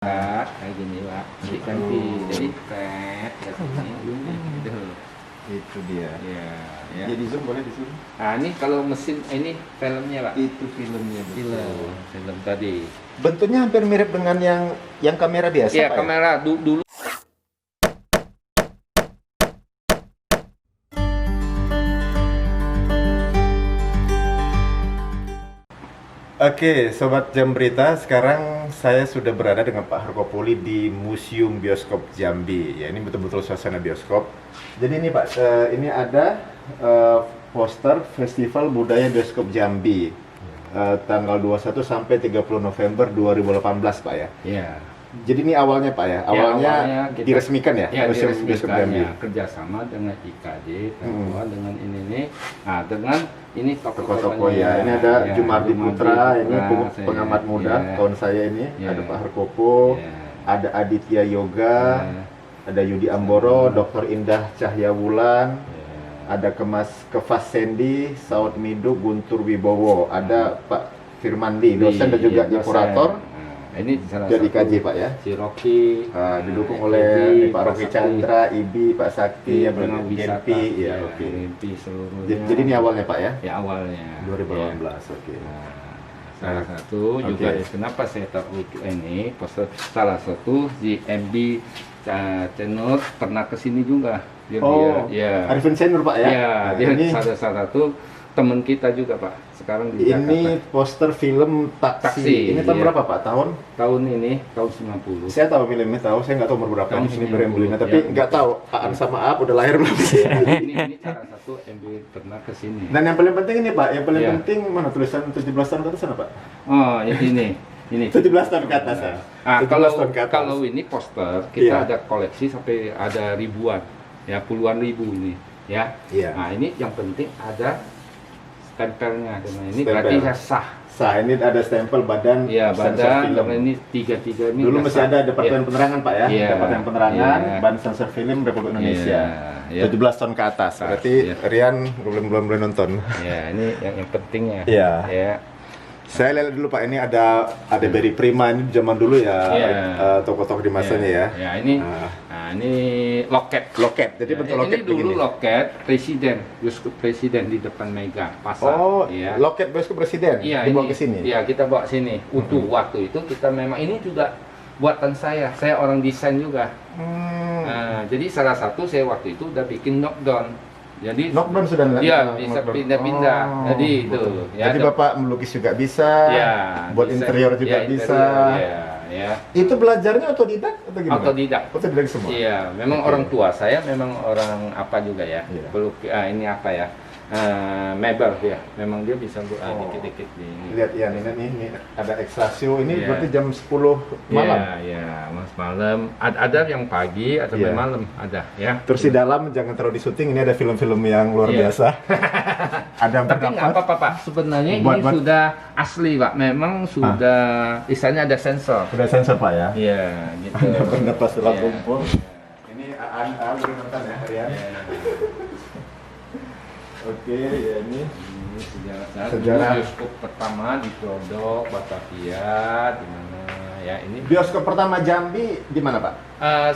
Kayak gini Pak, diganti jadi pet kayak gini gitu. Itu dia. Ya, ya. Jadi zoom boleh di zoom. Nah ini kalau mesin ini filmnya Pak. Itu filmnya betul. Film tadi. Bentuknya hampir mirip dengan yang kamera biasa. Iya Pak, kamera dulu. Oke, Sobat Jam Berita, sekarang saya sudah berada dengan Pak Harkopuli di Museum Bioskop Jambi. Ya, ini betul-betul suasana bioskop. Jadi ini Pak, ini ada poster Festival Budaya Bioskop Jambi, tanggal 21 sampai 30 November 2018 Pak ya. Iya. Jadi ini awalnya Pak ya, awalnya kita, diresmikan ya, ya Museum Bioskop Jambi. Kerjasama dengan IKJ, dengan ini nih, nah dengan ini Toko-toko ya, ini ada ya, Jumardi Putra, ini pengamat saya, muda, ya. kawan saya ini, Ya. ada Pak Harkopo, Ya. ada Aditya Yoga, Ya. ada Yudi Amboro, Dr. Indah Cahyawulan, Ya. ada Kefas Sendi, Saud Midu, Guntur Wibowo, ada Pak Firmandi, dosen dan juga Dosen. kurator. Nah, ini salah Dari satu IKJ Pak ya. si Rocky, Didukung oleh Pak Rocky Chandra, IBI, Pak Sakti, ya, dengan wisata, Genpi, ya, ya, oke. Genpi seluruhnya. Jadi ini awalnya Pak ya, Ya awalnya. 2018, Ya. oke. Nah, salah satu juga Oke. kenapa saya tahu ini poster salah satu GMB Tenor pernah kesini juga. Oh, ya. Arifin Senior Pak ya. Ya, Nah, dia ini salah satu teman kita juga Pak. Sekarang di ini Jakarta. poster film Taksi. Ini tahun iya. berapa Pak? Tahun? Tahun ini tahun 90. Saya tahu filmnya, tahu. Saya nggak tahu umur berapa Tahun ini belinya, 90, tapi ya. nggak tahu Aan sama Aap udah lahir belum sih. ini salah satu MB pernah kesini. Dan yang paling penting ini Pak, yang paling Iya. penting mana tulisan 17 tahun ke atas sana Pak? Oh, ya ini. 17 tahun ke atas ya. Ah, 17 tahun ke atas. kalau ini poster kita Iya. ada koleksi sampai ada ribuan, ya puluhan ribu ini, ya. Iya. Nah ini yang penting ada stempelnya, dengan ini Stempel. berarti ya sah. Sah, ini ada stempel badan Ya sensor badan, film. karena ini tiga ini. Dulu udah masih sah. ada Departemen Ya. Penerangan Pak ya, Iya. Departemen Penerangan, Iya. Badan Sensor Film Republik Indonesia. Iya. 17 tahun ke atas, berarti Iya. Rian belum boleh nonton. Ya ini yang pentingnya. Iya. Ya. Saya lihat dulu Pak, ini ada Berry Prima, ini zaman dulu ya, Iya. tokoh-tokoh di masanya ya. Ya ini, Ah. nah ini loket. Loket, jadi bentuk loket ini dulu begini. loket presiden, bioskop presiden di depan Mega Pasar. Oh, ya. loket bioskop presiden, Iya, dibawa ini. ke sini. Iya, kita bawa sini. Utuh waktu itu kita memang ini juga buatan saya. Saya orang desain juga. Nah, jadi salah satu saya waktu itu udah bikin knockdown. Jadi Knockdown sudah Iya, bisa knockdown. pindah-pindah. Jadi itu. betul. Ya, Jadi ada- Bapak melukis juga bisa, Ya, buat desain. interior juga Ya, bisa. Interior, ya. Itu belajarnya otodidak atau gimana? Otodidak. Otodidak semua? Iya, memang Oke. orang tua saya memang orang apa juga ya. Iya. Ini apa ya? Mebel ya. Memang dia bisa dikit-dikit di ini. Lihat ya, ini ada Exasio, ini Iya. berarti jam 10 malam. Iya, Mas malam. Ada yang pagi, ada Iya. yang malam, ada ya. Terus di dalam jangan terlalu di syuting, ini ada film-film yang luar Iya. biasa. Ada yang Tapi nggak terdapat. apa-apa Pak. Sebenarnya Buat- ini buat- sudah asli Pak. Memang sudah istilahnya ada sensor. Udah sensor Pak ya. Iya, gitu. Ada pendapat setelah Iya. kumpul. Ini Aan boleh nonton ya, Rian. Iya. Oke, ya ini. Ini sejarah. Sejarah. Dulu bioskop pertama di Glodok, Batavia, di mana ya ini. Bioskop pertama Jambi di mana Pak?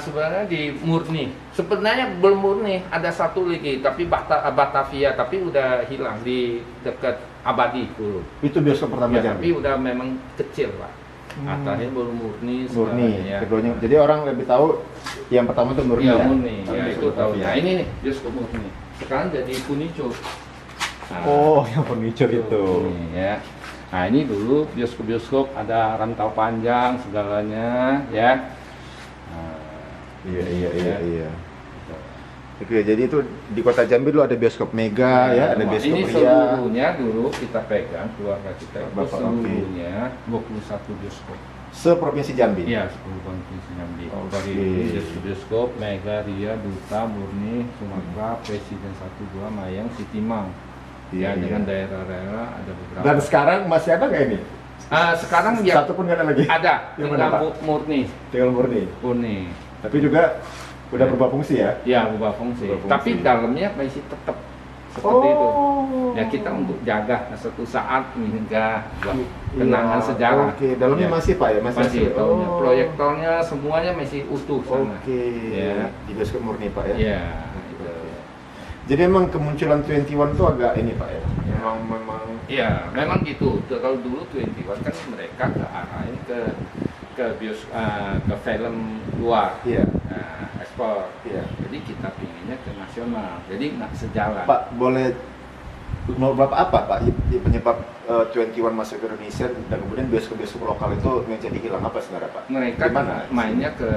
Sebenarnya di Murni. Sebenarnya belum Murni, ada satu lagi, tapi Batavia, tapi udah hilang di dekat Abadi dulu. Itu bioskop pertama Ya, tapi Jambi. udah memang kecil Pak. Akhirnya baru Murni. Murni, ya. keduanya. Jadi orang lebih tahu yang pertama itu Murni Iya, ya. Murni. Tapi Ya, itu bioskop tahu. Batavia. Nah, ini nih bioskop Murni. Sekarang jadi Kunicho. Nah, Oh, yang furniture itu. Ini, ya. Nah ini dulu bioskop-bioskop ada rantau panjang segalanya ya. Nah, Iya, iya, iya, iya. gitu. Oke, jadi itu di Kota Jambi dulu ada bioskop Mega ya, ada Nah, bioskop ini Ria. seluruhnya dulu kita pegang keluarga kita itu Bapak, seluruhnya 21 bioskop. Se-provinsi Jambi. Iya, 10 provinsi Jambi. Oke. Dari bioskop Mega, Ria, Duta, Murni, Sumatera, Presiden 1, 2, Mayang, Sitimang. Iya, Ya, dengan iya. daerah-daerah ada beberapa. Dan sekarang masih ada nggak ini? Sekarang ya Satu pun nggak ada lagi. ada, Yang tinggal mana, Pak? Murni. Tinggal Murni. Murni. Tapi juga udah berubah fungsi ya. Ya, berubah fungsi. Berubah fungsi. Tapi dalamnya masih tetap seperti itu. Ya kita untuk jaga satu saat hingga buat kenangan Iya, sejarah. Oke, dalamnya Ya. masih Pak ya? Masih dalamnya. Proyektornya semuanya masih utuh sana. Oke. Ya. Di bioskop murni Pak ya? Iya, itu. Jadi emang kemunculan 21 itu agak ini Pak ya? Memang Iya, memang gitu. Kalau dulu 21 kan mereka kearahin ke film luar, Iya. ekspor. Iya. Jadi kita pinginnya ke nasional. Jadi nggak sejalan. Pak, boleh mau berapa apa Pak penyebab 21 masuk ke Indonesia dan kemudian bioskop-bioskop lokal itu menjadi hilang apa sebenarnya Pak? Mereka Gimana? mainnya ke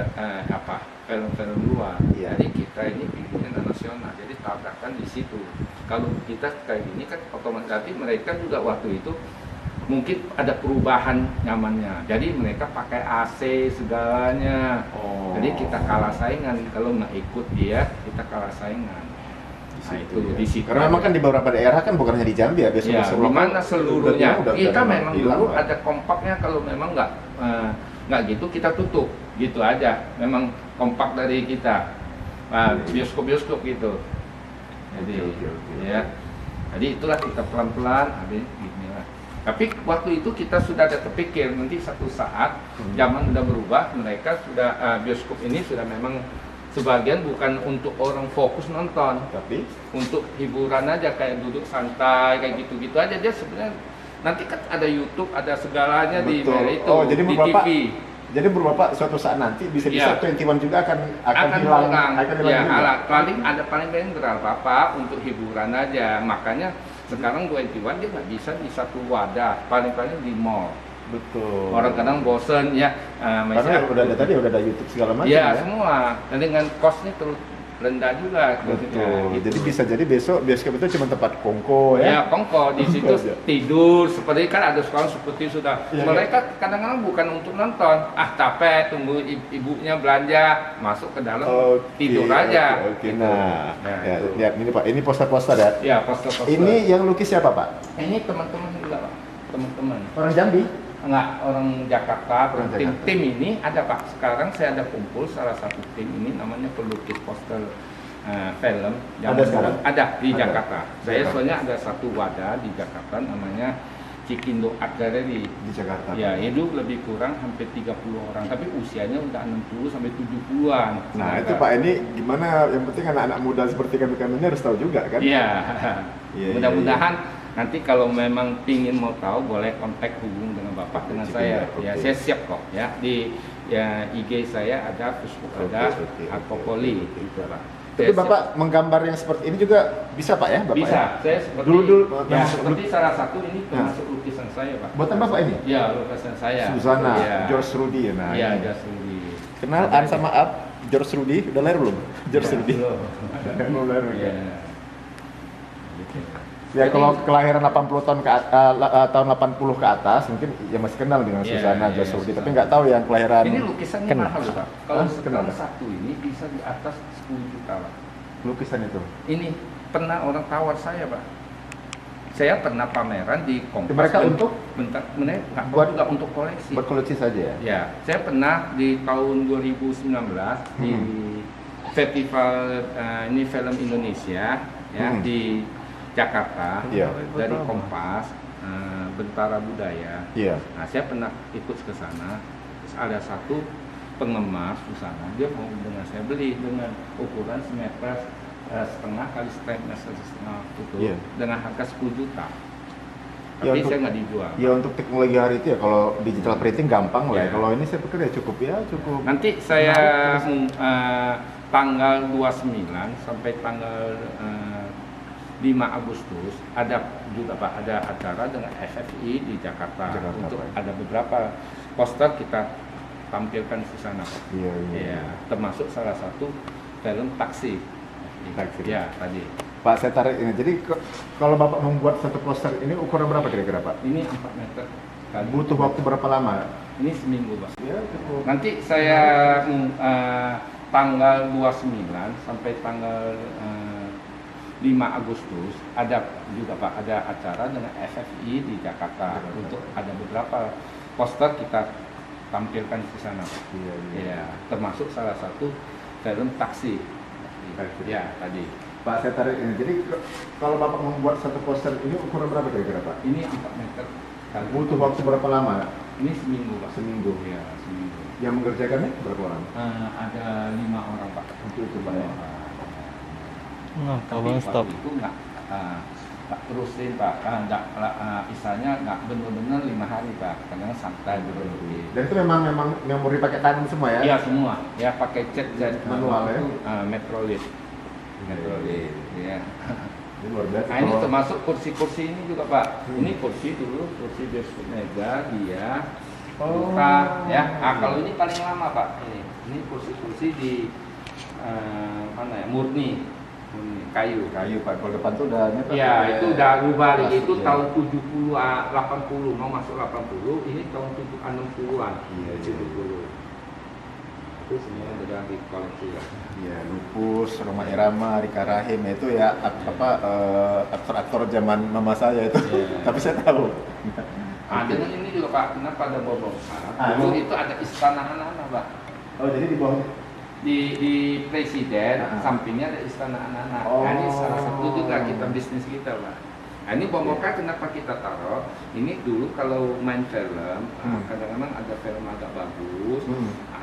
film-film luar. Iya. Jadi kita ini pinginnya nasional. Jadi tabrakan di situ. Kalau kita kayak gini kan otomatis tapi mereka juga waktu itu mungkin ada perubahan nyamannya. Jadi mereka pakai AC segalanya. Oh. Jadi kita kalah saingan. Kalau nggak ikut dia, kita kalah saingan. Nah, itu ya. di situ. Karena memang kan di beberapa daerah kan bukan hanya di Jambi ya, Ya, bioskop-bioskop di lokal mana seluruhnya. Kita memang hilang, dulu Pak. ada kompaknya kalau memang nggak gitu kita tutup gitu aja. Memang kompak dari kita. Nah, bioskop-bioskop gitu. Jadi Oke. ya. Jadi itulah kita pelan-pelan habis gini lah. Tapi waktu itu kita sudah ada terpikir nanti satu saat zaman udah berubah, mereka sudah bioskop ini sudah memang sebagian bukan untuk orang fokus nonton, Tapi untuk hiburan aja kayak duduk santai kayak gitu-gitu aja. Dia sebenarnya nanti kan ada YouTube, ada segalanya di betul. itu Oh, jadi di menurut Bapak, TV. jadi menurut Bapak suatu saat nanti bisa-bisa Ya. 21 juga akan hilang, Kurang. akan hilang Ya, juga. paling berapa apa untuk hiburan aja. Makanya sekarang 21 dia nggak bisa di satu wadah, paling-paling di mall. Betul. Orang kadang bosen ya, karena udah ada YouTube segala macam ya, ya. semua. Dan dengan costnya terus rendah juga. Betul. Gitu. Jadi bisa jadi besok bioskop itu cuma tempat kongko Ya, ya. kongko di situ Kongko aja. tidur seperti kan ada sekarang seperti sudah Iya, mereka kadang-kadang bukan untuk nonton, capek tunggu ibunya belanja masuk ke dalam Oke, tidur aja. Oke. Gitu. Nah, Nah, ya, itu. lihat ini Pak, ini poster-poster ya. Ya, poster-poster. Ini yang lukis siapa Pak? Ini teman-teman juga, Pak. Teman-teman. Orang Jambi. Enggak, orang Jakarta. Orang tim, Jakarta. tim ini ada Pak. Sekarang saya ada kumpul salah satu tim ini namanya pelukis poster film. Ada sekarang? Ada di Ada. Jakarta. Saya Jakarta. soalnya ada satu wadah di Jakarta namanya Cikindo Art Gallery. Di Jakarta. Ya, itu lebih kurang hampir 30 orang, tapi usianya udah 60 sampai 70-an. Nah, itu Pak, ini gimana, yang penting anak-anak muda seperti kami-kami ini harus tahu juga kan? Iya. Iya, Mudah-mudahan nanti kalau memang pingin mau tahu boleh kontak hubung dengan Bapak dengan saya. Oke. Ya, saya siap kok ya. Di IG saya ada, Facebook ada, Oke. Akopoli gitu, Pak. Tapi Saya siap. Bapak menggambar yang seperti ini juga bisa Pak ya? Bapak Bisa, ya? saya seperti Dulu, ya, termasuk- seperti salah satu ini termasuk lukisan saya, Pak. Buatan Bapak ini? Ya, lukisan saya. Susana, Ya. George Rudy ya. Nah, Iya, ini. George Rudy. Kenal An sama Ab, George Rudy, udah lahir belum? George Rudy. Belum. Belum lahir. Iya. Gitu. Ya Jadi- kalau kelahiran 80 tahun tahun 80 ke atas mungkin ya masih kenal dengan Iya, Susana, iya, George Rudy, Susana. tapi nggak tahu yang kelahiran. Ini lukisannya Kenal. mahal, Pak. Kalau Hah? sekarang Kenal. satu ini bisa di atas 10 juta, Pak. Lukisan itu. Ini pernah orang tawar saya, Pak. Saya pernah pameran di Kompas. Mereka untuk? Nggak Buat- juga untuk koleksi. Buat koleksi saja ya. Ya, saya pernah di tahun 2019 di festival ini film Indonesia ya di Jakarta Iya. dari Kompas Bentara Budaya. Iya. Nah, saya pernah ikut ke sana. Terus ada satu penggemar Susana, dia mau dengan saya beli dengan ukuran semeter setengah kali setengah itu Iya. dengan harga 10 juta. Ya, Tapi untuk- saya nggak dijual. Ya untuk teknologi hari itu ya kalau digital printing gampang lah ya. Iya. Kalau ini saya pikir ya cukup. Nanti saya Menarik, tanggal 29 sampai tanggal 5 Agustus ada juga Pak, ada acara dengan FFI di Jakarta, Jakarta, untuk Pak. ada beberapa poster kita tampilkan di sana, Pak. Iya, iya. Ya, termasuk salah satu film Taksi. Taksi. Ya, tadi. Pak, saya tarik ini. Jadi kalau Bapak membuat satu poster ini ukuran berapa kira-kira Pak? Ini 4 meter. Kali. Butuh waktu berapa lama? Ini seminggu, Pak. Ya cukup. Nanti saya tanggal 29 sampai tanggal 5 Agustus ada juga Pak, ada acara dengan FFI di Jakarta untuk ada beberapa poster kita tampilkan di sana, Pak. Iya, iya. Ya, termasuk salah satu film Taksi. Taksi. Ya, tadi. Pak, saya tarik ini. Jadi kalau Bapak membuat satu poster ini ukuran berapa kira-kira Pak? Ini 4 meter. Butuh waktu berapa lama? Ini seminggu Pak. Seminggu. Ya, seminggu. Yang mengerjakannya berapa orang? Ada 5 orang Pak. Untuk itu Pak ya? Nah, Tapi Bang, stop. waktu itu nggak terusin Pak. Misalnya nggak benar-benar 5 hari Pak. Kadang santai berhenti. Dan itu memang memori pakai tangan semua ya? Iya semua. Ya pakai cat dan Manual ya? Metrolit. Metrolit. Ya. Ini luar biasa. Nah ini termasuk kursi-kursi ini juga Pak. Ini kursi dulu, kursi bioskop meja dia buka ya. Nah kalau ini paling lama Pak. Ini kursi-kursi di mana ya? Murni kayu. Kayu Pak, kalau depan tuh udah nyetak. Ya itu udah rubah lagi. Itu ya. tahun 70 80 mau masuk 80. Ini tahun 60-an. Iya, 70. Itu semua udah di koleksi ya. Iya, Lupus, Roma Irama, Rika Rahim itu ya aktor-aktor zaman mama saya itu. Iya. Tapi saya tahu. Dengan ini juga Pak, kenapa ada bongkar? Dulu itu ada istana anak-anak Pak. Oh, jadi di bawah Di presiden, sampingnya ada istana anak-anak. Nah, ini salah satu juga kita bisnis kita Pak. Nah, ini bongkar kenapa kita taruh? Ini dulu kalau main film, kadang-kadang ada film agak bagus,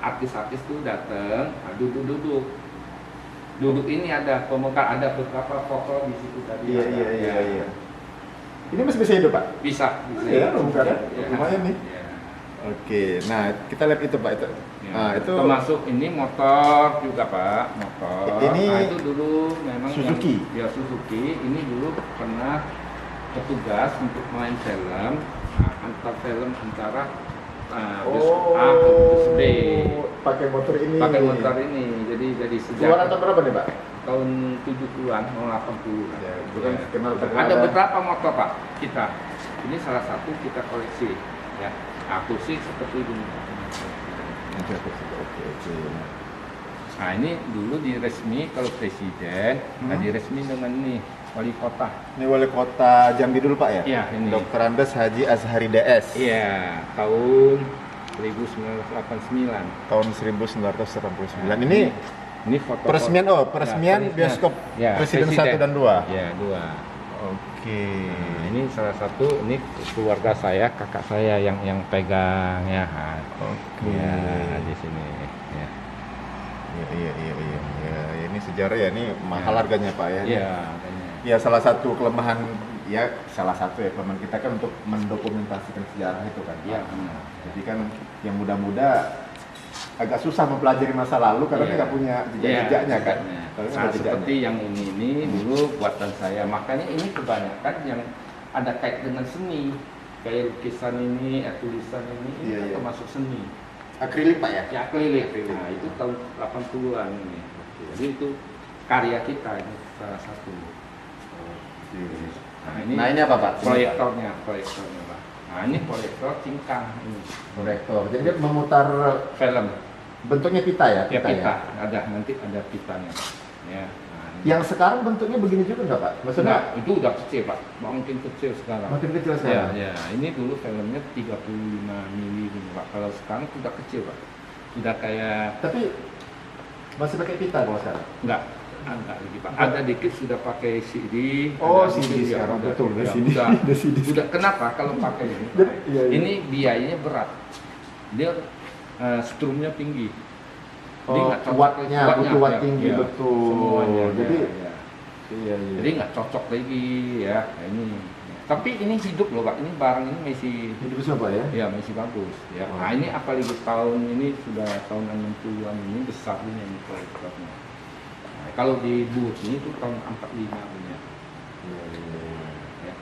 artis-artis tuh datang, duduk-duduk. Duduk ini ada pembongkar, ada beberapa foto di situ tadi. Iya. Ini masih bisa hidup Pak? Bisa. Iya, bongkarnya Ya. lumayan nih. Ya. Oke, nah kita lihat itu Pak itu. Ya. Nah itu termasuk ini motor juga Pak, motor. Ini nah, itu dulu memang Suzuki. Ya Suzuki. Ini dulu pernah petugas untuk main film, antar film antara bioskop A ke bioskop B. pakai motor ini. Pakai motor ini, jadi sejak Keluaran tahun berapa nih Pak? tahun 70-an, mau 80 Ya, itu kan terkenal. Ada beberapa motor Pak kita. Ini salah satu kita koleksi ya. Aku sih seperti ini. Oke. Nah ini dulu diresmi kalau presiden, nah diresmi dengan ini wali kota. Ini wali kota Jambi dulu Pak ya? Iya, ini. Dr. Andes Haji Azhari DS. Iya, tahun 1989. Tahun 1989. Ini foto peresmian Ya, bioskop ya, Presiden 1 dan 2. Ya, 2. Oke. Nah, ini salah satu, ini keluarga saya, kakak saya yang pegang ya. Oke. Ya, di sini. Ya. Iya. Ini sejarah ya, ini mahal harganya Pak ya. Iya, makanya. Ya salah satu kelemahan kelemahan kita kan untuk mendokumentasikan sejarah itu kan. Iya. Jadi kan yang muda-muda agak susah mempelajari masa lalu karena dia nggak punya jejak-jejaknya kan. Kalau Nah, seperti yang ini dulu buatan saya. Makanya ini kebanyakan yang ada kait dengan seni. Kayak lukisan ini, tulisan ini Iya. termasuk seni. akrilik Pak ya. Ya akrilik. Nah, itu tahun 80-an ini. Jadi itu karya kita ini salah satu. Nah ini apa Pak? Proyektornya Pak. Nah ini proyektor cingkang ini. Proyektor. Jadi dia memutar Film. bentuknya pita ya? Ya pita. Ada nanti ada pitanya. Ya. Nah, ini. Yang sekarang bentuknya begini juga nggak Pak? Maksudnya Nah, itu udah kecil Pak. Makin kecil sekarang. makin kecil sekarang? Ya. Ini dulu filmnya 35 mili Pak. Kalau sekarang sudah kecil Pak. Sudah kayak Tapi masih pakai pita kalau sekarang? enggak lagi Pak. Ada dikit sudah pakai CD. Oh, ada CD dikit, sekarang, udah, betul, ya, CD. Udah, Ada CD. udah. Kenapa kalau pakai ini? Pak? Iya. Ini biayanya berat. Dia strumnya tinggi. Jadi nggak cocok. wattnya butuh watt ya, tinggi ya. betul. Semuanya. Jadi ya. iya. Jadi nggak cocok lagi ya. Nah, ini. Tapi ini hidup loh Pak. Ini barang ini masih Hidup siapa ya? ya masih bagus ya. Oh. Nah ini apalagi tahun ini sudah tahun 60-an ini besar ini proyektornya. Nah, kalau di booth ini tuh tahun 45 punya. Ya.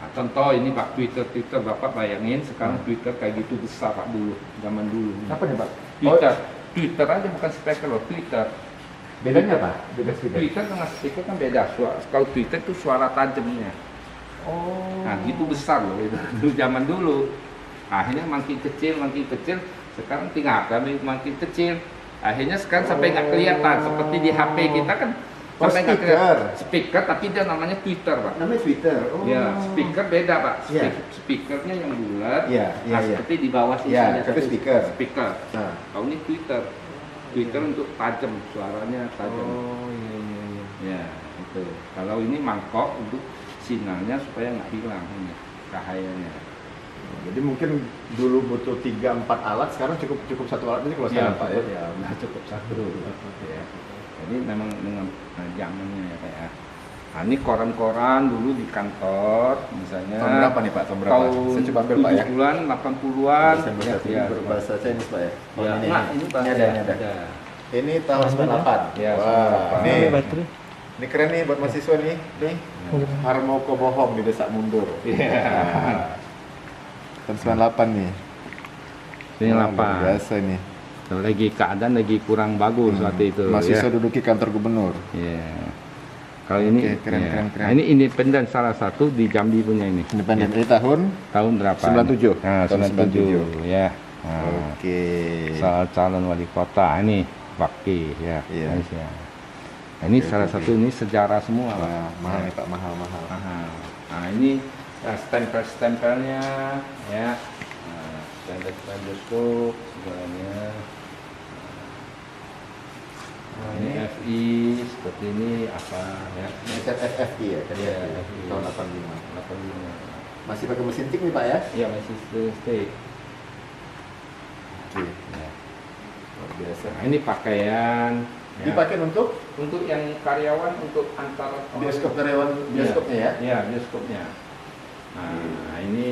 Nah, contoh ini Pak Twitter Bapak bayangin sekarang Twitter kayak gitu besar Pak dulu zaman dulu. Apa nih Pak? Twitter aja bukan speaker loh Twitter. Bedanya apa? Beda speaker. Twitter dengan speaker kan beda. Kalau Twitter itu suara tajamnya. Oh. Nah gitu besar loh itu dulu zaman dulu. Akhirnya makin kecil. Sekarang tinggal kami makin kecil. Akhirnya sekarang sampai nggak kelihatan seperti di HP kita kan sampai nggak kelihatan. Speaker tapi dia namanya Twitter Pak. Namanya Twitter. Oh. Ya speaker beda Pak. Iya. Speakernya yang bulat. Iya. Seperti di bawah sini Iya, ada tapi satu speaker. Speaker. Nah. Kalau ini Twitter untuk tajam suaranya tajam. Oh iya. Ya, itu. Kalau ini mangkok untuk sinarnya supaya nggak hilang ini cahayanya. Jadi mungkin dulu butuh 3-4 alat, sekarang cukup satu alat ini kalau saya Pak ya. Ya, udah cukup satu. Ya. Jadi memang dengan zamannya ya Pak ya. Nah, ini koran-koran dulu di kantor misalnya. Tahun berapa nih Pak? Tahun berapa? Saya coba ambil Pak ya. 70-an, 80-an. Ya, berbahasa Chinese Pak ya. Ya, ini, nah, ini ada. Ini tahun 98. Ya, Wah, 98. ini baterai. ini keren nih buat mahasiswa nih. Nih, Harmoko Bohong di Desa Mundur. Iya. Tahun 98 nih. Ini Wah, 8. luar biasa nih. Lagi keadaan lagi kurang bagus waktu itu. Mahasiswa ya. duduki kantor gubernur. Iya. Kalau ini Oke, keren, ya. keren, keren. Nah, ini independen salah satu di Jambi punya ini. Independen ini tahun Tahun berapa? 97. Nah, Tahun 97 ya. Nah, Oke. soal calon wali kota ini Bakti ya. Iya. Ya. Nah, ini Oke, salah oke. satu ini sejarah semua. Pak. Wah, mahal Ya. nih Pak, mahal. Mahal. Nah, ini stempel-stempelnya ya. Nah, stempel bioskop segalanya. Nah, ini FI seperti ini apa ya? Ini set FFI ya, kan Iya, ya, FI. tahun 85. 85. Masih pakai mesin tik nih Pak ya? Iya masih stick. Oke. Ya. Luar biasa. Nah, ini pakaian. Ya. Dipakai untuk Untuk yang karyawan untuk antar bioskop karyawan bioskopnya ya? Iya bioskopnya. Nah ini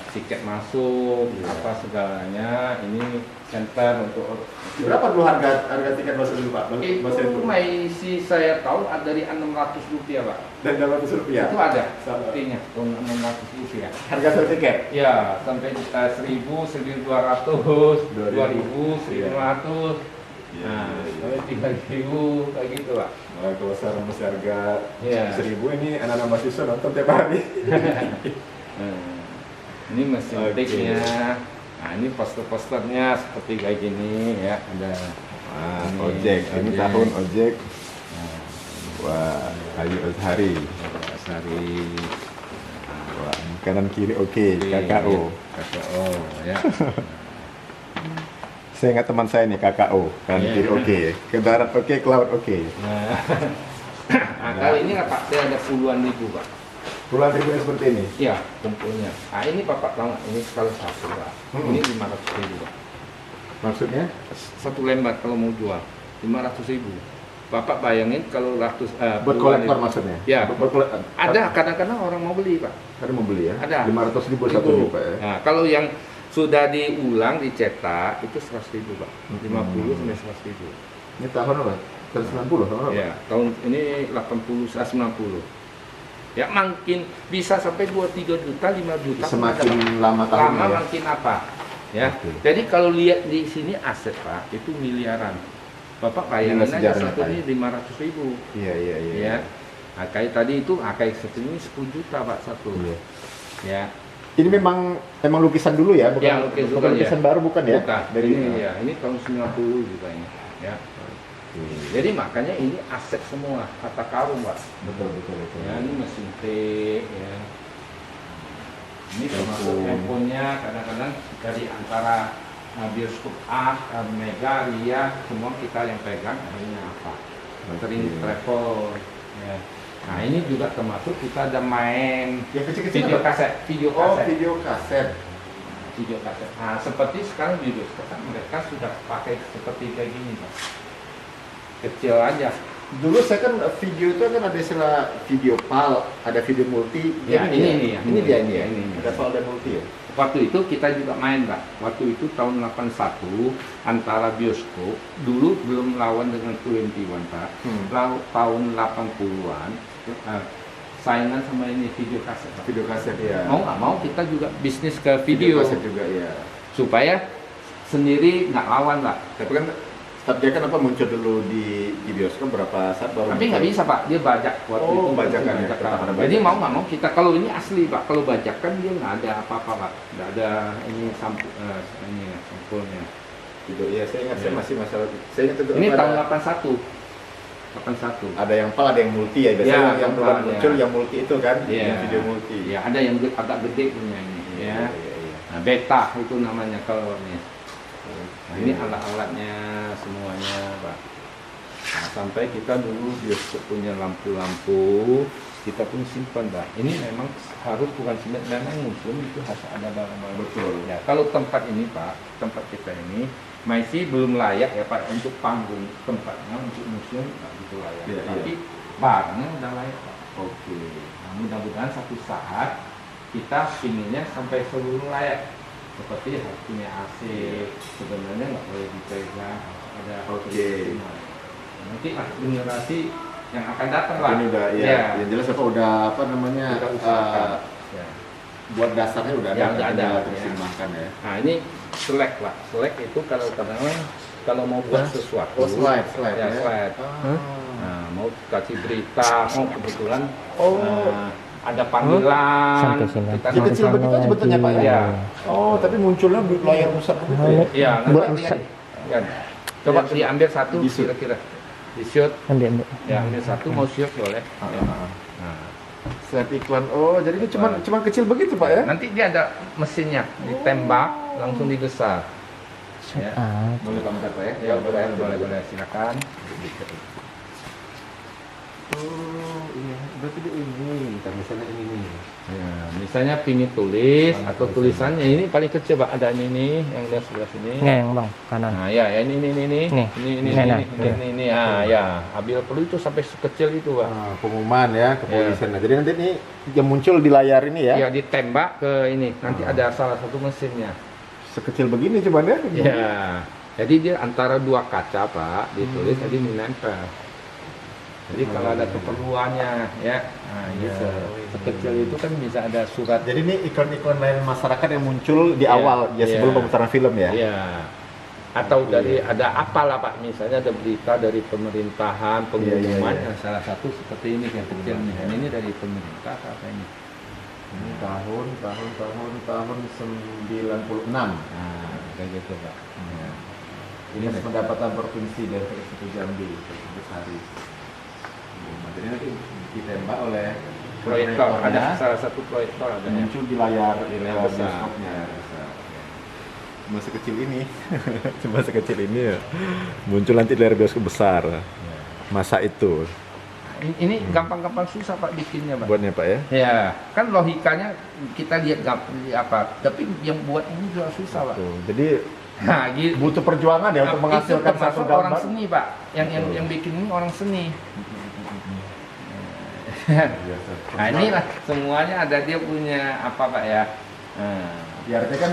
tiket masuk apa segalanya. Ini center untuk Berapa dulu harga tiket masuk dulu Pak? itu masih saya tahu ada dari Rp600 Pak. Dan 600 rupiah. Itu ada sepertinya Rp600. Harga satu tiket. Ya sampai 1.000, 1.200, 2.000, 1.500. Iya, Nah, iya, iya. 3.000 kayak gitu Pak. Nah, kalau sekarang masih harga Iya. 1.000 ini anak-anak mahasiswa nonton tiap hari. Ini mesin Oke. tiknya. Nah, ini poster-posternya seperti kayak gini ya. Ada Wah, ini, ojek. Ini tahun ojek. Nah, Wah, Ayu Azhari. Sari. Wah, kanan kiri oke, KKO. KKO ya. Saya ingat teman saya nih KKO, kanan Iya. kiri oke, ke barat oke, ke laut oke. Nah, nah kali ini Pak, saya ada puluhan ribu Pak. Puluhan ribunya seperti ini. Iya, kumpulnya. Nah, ini Bapak tahu nggak? Ini kalau satu Pak. Ini 500.000 Pak. Maksudnya? Satu lembar kalau mau jual 500.000. Bapak bayangin kalau Buat puluhan kolektor ribu. maksudnya? Ya. Buat kolektor. Ada kadang-kadang orang mau beli Pak. Ada mau beli ya? Ada. 500 ribu satu Itu. nih Pak ya? Nah, kalau yang sudah diulang, dicetak itu 100.000 Pak. 50 sampai 100.000. Ini tahun apa? Tahun 90 tahun apa? Ya, tahun ini 80 90. Ya makin bisa sampai 2-3 juta, 5 juta. Semakin lama tahunnya lama ya? makin apa? Ya. Oke. Jadi kalau lihat di sini aset Pak, itu miliaran. Bapak bayangin Inilah aja sejarahnya, satu Pak, ini 500.000. Iya, iya, iya. Ya. Nah, kayak tadi itu, kayak satu ini 10 juta Pak satu. Iya. Ya. Ini memang lukisan dulu ya, bukan Ya, lukisan bukan dulu, lukisan ya. baru bukan ya? Bukan. Dari Ini ya, ini tahun 90 juga ini. Ya. Jadi makanya ini aset semua, kata karung Pak. Betul. Ya, ini mesin tik ya. Ini termasuk handphonenya kadang-kadang dari antara bioskop A, Mega, Ria, semua kita yang pegang akhirnya apa? Sering travel. Ya. Nah ini juga termasuk kita ada main Yang kecil-kecil video apa? kaset, video Oh, kaset. video kaset. Video kaset. Nah seperti sekarang di bioskop kan mereka sudah pakai seperti kayak gini Pak. Kecil aja. Dulu saya kan video itu kan ada istilah video PAL, ada video multi. Ya, ini ya. Ini dia ini ya. Ini. Ada PAL dan multi ya. Waktu itu kita juga main Pak. Waktu itu tahun 81 antara bioskop dulu belum lawan dengan 21 Pak. Tahun 80-an saingan sama ini video kaset Pak. Video kaset ya. Mau nggak mau kita juga bisnis ke video, kaset juga ya. supaya sendiri nggak lawan Pak. Tapi kan dia kan apa muncul dulu di bioskop berapa saat baru Tapi nggak bisa Pak, dia bajak waktu Oh, itu. bajakan ya, Bajakan. tetap ada Jadi bajakan. mau nggak mau kita, kalau ini asli Pak, kalau bajakan dia nggak ada apa-apa Pak, nggak ada ini ini sampulnya. Gitu ya, saya ingat saya Ya. masih masalah. Saya ingat itu Ini apa, tahun ada, 81. 81. ada yang PAL, ada yang multi ya. Biasanya Ya, yang PAL, baru ya. muncul yang multi itu kan, Iya. yang video multi. Ya, ada yang agak gede punya ini ya. Iya. Nah, beta itu namanya kalau ini. Nah, ini Iya. alat-alatnya semuanya, Pak. Nah, sampai kita dulu bioskop punya lampu-lampu, kita pun simpan, Pak. Ini memang harus bukan simpan, memang museum itu harus ada barang-barang. Betul. Ya, kalau tempat ini, Pak, tempat kita ini masih belum layak ya, Pak, untuk panggung tempatnya untuk museum nggak gitu layak. Iya, Tapi iya. barangnya udah layak, Pak. Oke. Nah, mudah-mudahan satu saat kita pinginnya sampai seluruh layak. Seperti harus punya AC, sebenarnya nggak boleh dipegang, ada Oke. nanti generasi yang akan datang lah. Ini udah ya, yang jelas apa udah apa namanya Kita usahakan. Ya. buat dasarnya udah Ya, udah ada, terus ya. dimakan ya. Nah ini selek lah, selek itu kalau kadang-kadang kalau mau buat sesuatu, Oh, slide ya, ya. slide. Ah. Nah, mau kasih berita, kebetulan Oh. ada panggilan, Sampai sini. kita Dia kecil Sampai begitu sana sebetulnya Pak ya? lagi. Iya. Oh, tapi munculnya di layar besar begitu ya? Iya, Buat nanti usap. lihat. Coba Ya, diambil satu di shoot. kira-kira. Di shoot, Ambil. ya ambil satu mau shoot boleh. Ah, Ya. ah, ah. Nah, Slide iklan. Oh, jadi ini cuma kecil begitu Pak ya? nanti dia ada mesinnya, ditembak langsung digesar. Ya. Ah, Boleh Pak Pak ya? Ya boleh silakan. Oh, iya. Berarti dia ini. Kita misalnya ini nih. Ya, misalnya pingin tulis Ah, atau tulisan. tulisannya ini paling kecil Pak, ada ini yang di sebelah sini. Nggak, bang, kanan. Nah, ya ini Nih. ini Nah, ini ah ya, ambil perlu itu sampai sekecil itu Pak. Ah, pengumuman ya, kepolisian. Nah, jadi nanti ini yang muncul di layar ini ya? Ya ditembak ke ini, nanti ada salah satu mesinnya. Sekecil begini cuman ya? Ya, jadi dia antara dua kaca Pak, ditulis jadi menempel. Jadi kalau ada keperluannya ya, nah bisa. Sekecil itu kan bisa ada surat. Jadi ini iklan-iklan lain masyarakat yang muncul di Iya, awal ya sebelum iya. pemutaran film ya? Iya. Atau dari ada apalah Pak, misalnya ada berita dari pemerintahan, pengumuman Iya. yang salah satu seperti ini yang kecil nih. Ini dari pemerintah apa ini? Ini tahun 96. Nah, kayak gitu Pak. Ya. Ini pendapatan provinsi dari Persatu Jambi tersebut hari. Jadi nanti ditembak oleh Proyektor, ada salah satu proyektor ada ya. muncul di layar besar. bioskopnya. Cuma sekecil ini, cuma sekecil ini ya. Muncul nanti di layar bioskop besar. Masa itu Ini gampang-gampang susah Pak bikinnya Pak. buatnya Pak ya? Ya, kan logikanya kita lihat apa, tapi yang buat ini juga susah Pak. Tuh, jadi Nah, gitu. butuh perjuangan ya untuk Itu menghasilkan satu termasuk gambar. orang seni Pak, yang Betul. bikin ini orang seni. Biasa. Nah inilah semuanya ada dia punya apa Pak ya. Nah, Ya artinya kan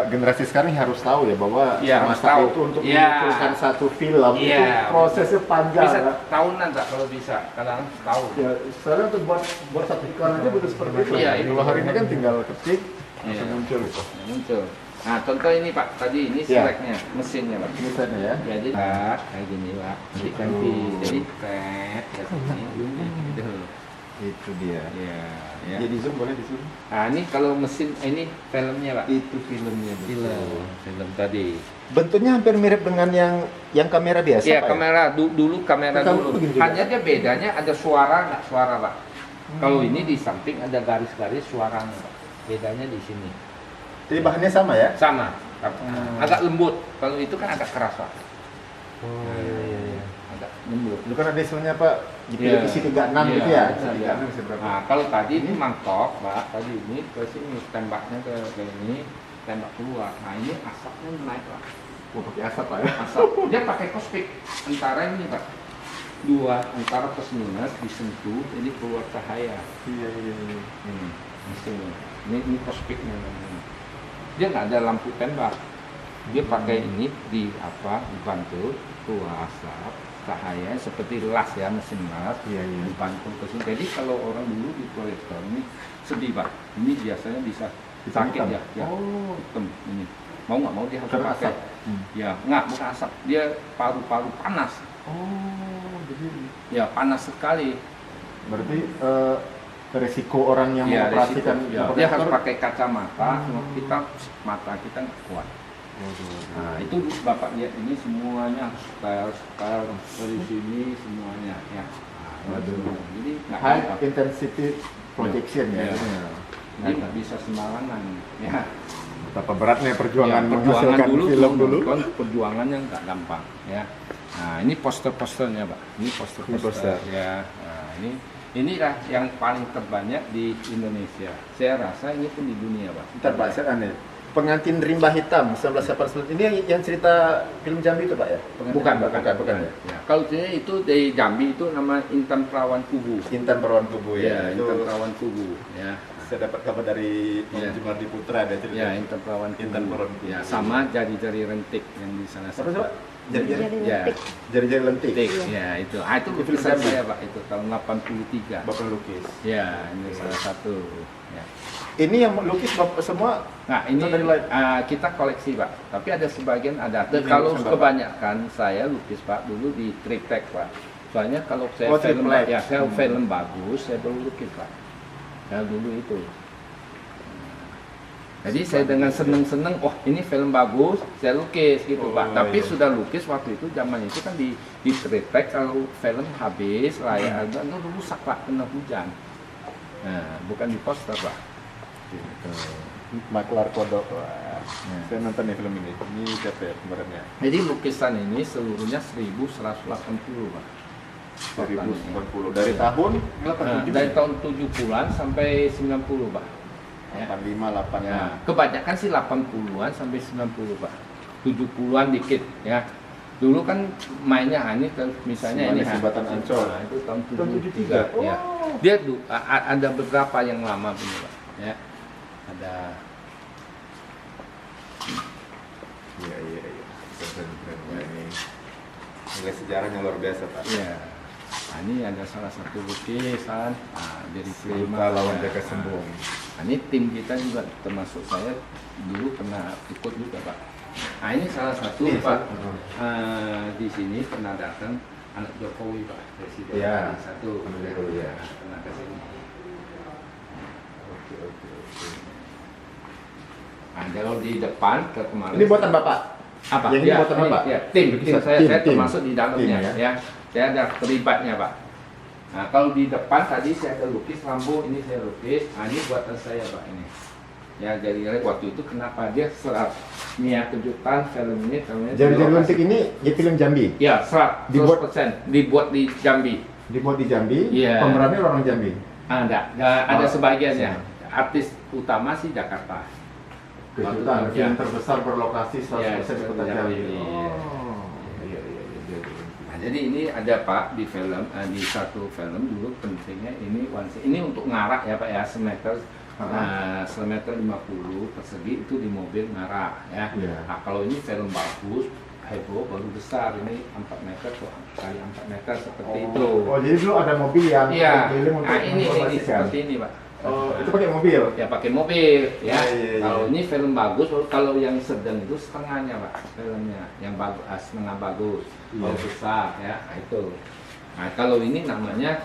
generasi sekarang harus tahu ya bahwa Iya, harus masa tahu. itu untuk Iya. mengumpulkan satu film itu Iya. prosesnya panjang. bisa ya. tahunan tak kalau bisa, kadang setahun. Ya, sekarang untuk buat satu iklan aja butuh seperti itu. Iya, Kalau itu. hari ini kan tinggal ketik langsung Iya. muncul gitu. Muncul. Nah contoh ini Pak, tadi ini Iya. seleknya, mesinnya Pak. Ini setnya ya. Jadi Pak, kayak gini Pak, jadi ganti, jadi tet, kayak gini, gitu. Itu dia. Ya, ya. Jadi zoom boleh di zoom. Nah ini kalau mesin ini filmnya Pak. Itu filmnya. Film tadi. Bentuknya hampir mirip dengan yang kamera biasa. Iya Pak, ya? kamera dulu kamera Kalau dulu. begini juga. Hanya dia bedanya ada suara nggak suara Pak. Kalau ini di samping ada garis-garis suaranya Pak. Bedanya di sini. Jadi bahannya sama ya? Sama. Agak lembut. Kalau itu kan agak keras Pak. Oh iya. Agak lembut. Lu kan ada istilahnya Pak, Iya. isi 36 Iya, gitu ya? iya, Isi iya. 36 bisa berapa? Nah kalau tadi ini mangkok Pak. Tadi ini ke sini tembaknya ke ini tembak keluar. Nah ini asapnya naik Pak. Mau pakai asap Pak ya? Asap. Dia pakai kospik antara ini Pak. Dua antara plus minus disentuh ini keluar cahaya. Iya. Ini mesin. Ini kospeknya namanya. Dia nggak ada lampu tembak. Dia pakai ini dibantu keluar asap cahaya seperti las ya, mesin las. Iya. Dibantu ke sini. Jadi kalau orang dulu di proyektor ini sedih Pak. Ini biasanya bisa Hitam. sakit ya. Ya. Oh. Hitam ini. Mau nggak mau dia harus Karena pakai. asap. Ya nggak bukan asap. Dia paru-paru panas. Oh, jadi Ya panas sekali. berarti resiko orang yang Ya, mengoperasikan resiko. Ya, dia harus pakai kacamata. Kita mata kita nggak kuat. Nah itu Bapak lihat ini semuanya style dari sini semuanya ya. Nah, Waduh. Jadi nggak high gampang. intensity projection ya. Iya. Jadi nggak bisa sembarangan ya. Betapa beratnya perjuangan Ya, menghasilkan dulu, film dulu. nonton perjuangannya nggak gampang ya. Nah ini poster-posternya Pak, ini Ini poster-poster poster. ya. Nah, inilah yang paling terbanyak di Indonesia. Saya rasa ini pun di dunia Pak. Bentar Pak, saya aneh. Pengantin Rimba Hitam 1989 ini yang cerita film Jambi itu Pak ya? Bukan, bukan ya. Ya. Kalau itu dari Jambi itu nama Intan Perawan Kubu. Intan Perawan Tubuh Ya, ya. Itu Intan Perawan Kubu. Ya. saya dapat kabar dari Om Ya. Jumardi Putra ada cerita. Ya, Intan Perawan Kubu. Intan Perawan Kubu. Ya, sama jari-jari rentik yang di sana. Apa sih Pak? Jari-jari Ya, jari-jari lentik. rentik. Ya, itu. Ah, itu Itu lukisan Jambi. saya Pak, itu tahun 83. Bapak lukis. Ya, ini salah satu. Ya. Ini yang lukis Bapak semua. Nah, ini Itu dari lain? kita koleksi Pak. Tapi ada sebagian ada. Ini Kalau lukisan Bapak? kebanyakan saya lukis Pak dulu di triptek Pak. Soalnya kalau saya Oh, film triplek. ya, saya film bagus, saya baru lukis Pak. Saya dulu itu. Jadi saya dengan seneng-seneng, oh ini film bagus, saya lukis gitu Oh, Pak. Tapi iya. sudah lukis waktu itu zaman itu kan di triptek kalau film habis layar itu rusak Pak, kena hujan. Nah, bukan di poster Pak. Gitu. Maklar Kodok. Wah. Saya nonton nih film ini. Ini siapa ya kemarinnya? Jadi lukisan ini seluruhnya 1180 Pak. 2090. Dari tahun Nah, 87. dari tahun 70-an sampai 90 Pak. Ya. 85, 86. Ya, kebanyakan sih 80-an sampai 90 Pak. 70-an dikit ya. Dulu kan mainnya ini misalnya ini Semuanya Jembatan Ancol. Nah, itu tahun Tahun 73 ya. Oh. Dia ada beberapa yang lama punya Pak. Ya. Ada Iya. Keren. Wah, ini nilai sejarahnya luar biasa Pak. ya. Nah, ini ada salah satu lukisan dari Luka lawan ya. Jaka Sembung. Nah, ini tim kita juga termasuk saya dulu pernah ikut juga Pak. Nah ini salah satu Ini, Pak. Pak. Di sini pernah datang anak Jokowi Pak, presiden Ya, satu. anak Jokowi, ya. Pernah ke sini. Oke. Nah, kalau di depan ke kemarin. Ini buatan Bapak. apa? Yang ini buatan Bapak? Ya, tim saya Tim. termasuk di dalamnya Tim, ya. Saya ada terlibatnya Pak. Nah kalau di depan tadi saya ada lukis lampu, ini saya lukis. Nah ini buatan saya Pak ini. Ya jadi waktu itu kenapa dia serat Nia Kejutan film ini filmnya Jari-jari lentik ini ya film Jambi. ya 100% dibuat di Jambi. Dibuat di Jambi. Iya. Pemerannya orang Jambi. Ada Oh, sebagiannya. Artis utama sih Jakarta. Kejutan, Ya. film terbesar berlokasi 100% di kota Jambi. Jambi. Iya. Iya. Nah, jadi ini ada Pak di film di satu film dulu pentingnya ini ini untuk ngarak ya Pak ya semeter. Semeter 50 persegi itu di mobil ngarak ya. Iya. Nah, kalau ini film bagus heboh baru besar ini 4 meter kali 4 meter seperti itu. Oh, jadi dulu ada mobil yang Iya. keliling untuk Nah, ini menginformasikan. seperti ini Pak. Oh, itu pakai mobil. Ya pakai mobil ya. Iya. Kalau ini film bagus, kalau yang sedang itu setengahnya Pak filmnya, yang bagus setengah bagus. Kalau Iya. besar ya nah, itu. Nah kalau ini namanya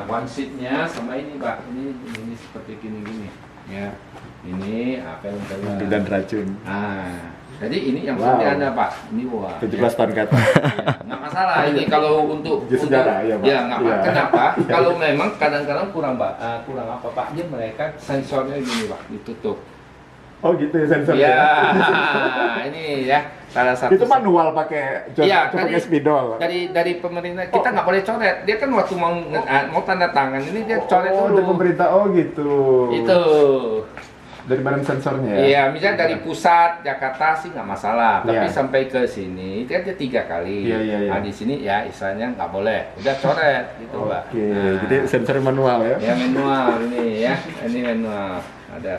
one seat-nya sama ini Pak, ini seperti gini ya. Ini film-film. Dan racun. Jadi ini yang Wow. seperti ada Pak. Ini wah. 17 tahun ke atas. Ya, nggak masalah ini kalau untuk Jadi sejarah, ya, Pak. ya nggak apa. Iya. Kenapa? Kalau memang kadang-kadang kurang apa Pak? Dia mereka sensornya gini Pak, ditutup. Oh gitu ya sensornya. Ya, ini ya salah satu. Itu manual pakai Iya, pakai spidol. dari pemerintah kita nggak boleh coret. Dia kan waktu mau tanda tangan ini dia coret Oh, dulu. dari pemerintah. Oh gitu. Itu. Dari badan sensornya ya. Iya, misalnya dari pusat Jakarta sih nggak masalah, tapi Iya. sampai ke sini itu kan dia 3 kali. Iya. Nah di sini ya istilahnya nggak boleh, udah coret gitu Pak. Oke, Nah, jadi sensor manual ya. ya manual ini ya, ini manual. Ada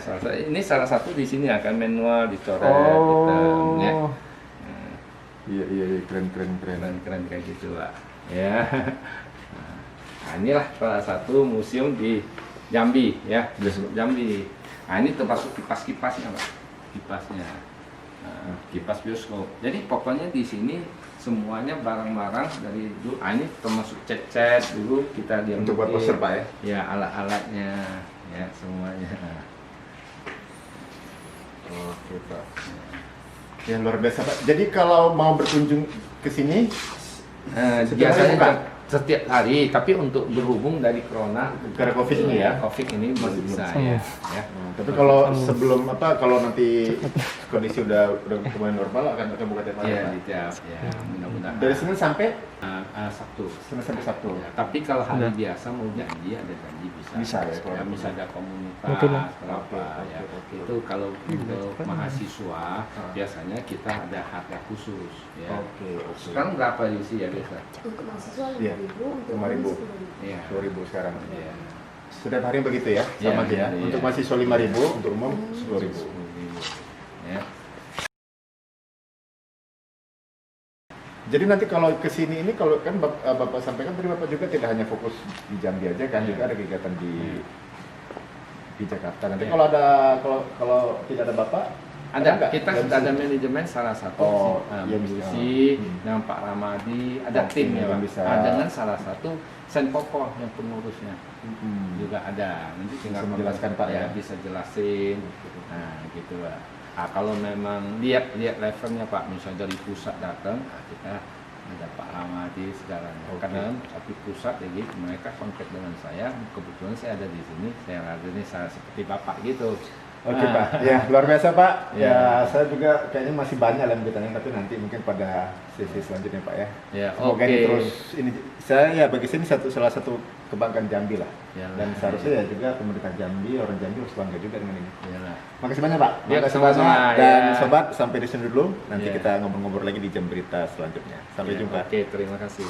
salah satu di sini akan manual dicoret gitu, ya. Oh. Iya, keren. Keren kayak gitu Pak. Ya. Nah, inilah salah satu museum di Jambi ya, bioskop Jambi. Nah ini termasuk kipas-kipasnya Pak, kipasnya, kipas bioskop. Jadi pokoknya di sini semuanya barang-barang dari dulu. Ini termasuk cat dulu kita diam Untuk buat poster Pak ya. Ya alat-alatnya, ya semuanya. Oke Pak. Ya luar biasa Pak. Jadi kalau mau berkunjung ke sini Biasanya buka? setiap hari, tapi untuk berhubung dari corona Karena COVID ini ya? COVID ini masih bisa Iya. ya. Tapi kalau sebelum kalau nanti kondisi udah kembali normal akan buka tiap hari. Iya, Pak? di tiap ya, mudah-mudahan. Dari Senin sampai Sabtu. Senin sampai Sabtu. Ya, tapi kalau hari Sudah. biasa mau janji ada janji bisa. Bisa ya, kalau Ya, ada bisa ada komunitas Mungkin. berapa Oke, ya. oke. Itu kalau untuk mahasiswa biasanya kita ada harga khusus ya. Oke. Sekarang berapa isi ya biasa? Untuk mahasiswa Iya. 5.000, untuk 5.000. umum 10.000. Iya. 2.000 sekarang. Iya. Setiap hari begitu ya? Iya, Sama aja ya. iya. Untuk mahasiswa 5.000, untuk umum 10.000. Ya. Jadi nanti kalau ke sini ini kalau kan Bapak sampaikan tadi Bapak juga tidak hanya fokus di Jambi aja kan, juga ada kegiatan di Jakarta. Nanti Iya. kalau ada kalau tidak ada Bapak Ada, nggak? kita Nggak sudah ada bisa. manajemen salah satu Oh, si iya, Bu bisa. Lucy Hmm. dengan Pak Ramadi, ada Oke, tim ya yang Pak. bisa. Dengan salah satu Senpoko yang pengurusnya juga ada. Nanti tinggal Bisa menjelaskan, Pak, ya? bisa jelasin. Nah, gitu Pak. Ah, kalau memang lihat levelnya Pak, misalnya dari pusat datang, kita ada Pak Ramadi segalanya. Oke. Karena tapi pusat jadi mereka kontak dengan saya, kebetulan saya ada di sini, saya ada ini saya seperti Bapak gitu. Oke Nah. Pak, ya luar biasa Pak. Ya. Ya saya juga kayaknya masih banyak lah yang bertanya, tapi nanti mungkin pada sesi selanjutnya Pak ya. Ya, Semoga oke. ini terus ini saya ya bagi sini salah satu kebanggaan Jambi lah. Ya, Dan seharusnya ya juga pemerintah Jambi, orang Jambi harus bangga juga dengan ini. Iyalah. Makasih banyak Pak. Ya, Makasih sama-sama, banyak. Dan ya. sobat sampai di sini dulu. Nanti Ya. kita ngobrol-ngobrol lagi di jam berita selanjutnya. Sampai Ya, jumpa. Oke, terima kasih.